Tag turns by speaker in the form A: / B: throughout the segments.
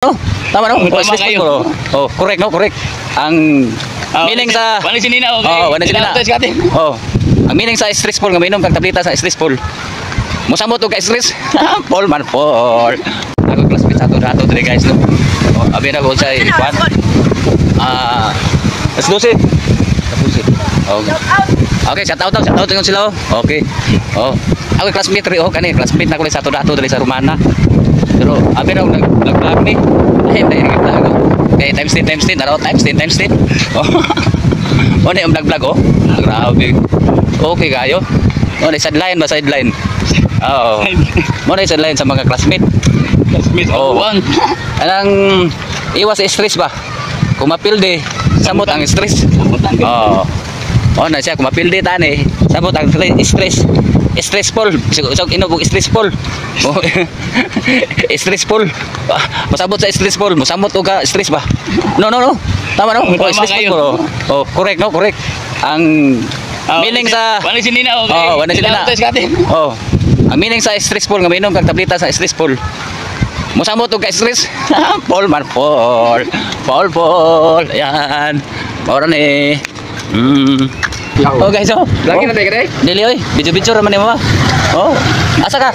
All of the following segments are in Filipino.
A: No? Tama no?
B: Tama
A: Stress
B: kayo.
A: ball. Oh, correct no, correct. Ang meaning sa
B: Wala sinina okay.
A: wala sinina. Oh. Ang meaning sa stress ball nga minom kag tableta sa stress ball. Mosamot og ka stress. Paul man Paul. Ako classmate sa ato dire guys no. Oh, abi na ko sa kwan. Let's do it. Okay. Okay, shout out ng sila. Okay. Oh. Ako classmate ri kani classmate na ko sa ato dire sa Romana. Pero abi raw nag-vlog ni. Ay, hindi nag-vlog ko. Okay, times 10 araw times 10. Oh. Ano yung vlog oh? Grabe. Okay kayo. Ano sideline ba sideline? Oo. Ano sideline sa mga classmate?
B: Classmate
A: Oh.
B: buwan.
A: Anang iwas sa stress ba? Kung mapilde, samot ang stress. Oo. Oh, na siya kung mapilde tani, samot ang stress. Stressful. So inubog stressful. Oh. Stressful. Masabot sa stressful, mosamot og ka stress ba? No. Tama no?
B: Tama
A: Stressful. Oh, correct no, correct. Ang meaning sa
B: wala sinina okay.
A: Oh, wala sinina. Oh. Ang meaning sa stressful nga minom kag tableta sa stressful. Mosamot og ka stress. Paul man Paul. Paul. Ayan. Mao ni. Oh guys,
B: Lagi na tayo kay.
A: Dili oy, video raman ni mama. Oh. Asa ka?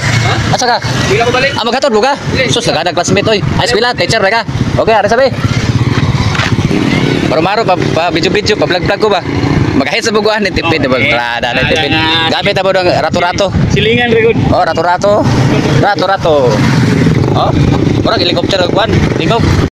B: Di na ko balik.
A: Maghatod mo ka? Sus, nagada classmate oy. Ay eskwela, teacher ra ka. Okay, ara sabi. Maro pa video pa vlog ko ba? Magahit sa buguan ni tipid na baltrada na tipid. Gamit abo ng rato-rato.
B: Silingan re good.
A: Oh, rato-rato. Oh. Ora helicopter kuan. Tingog.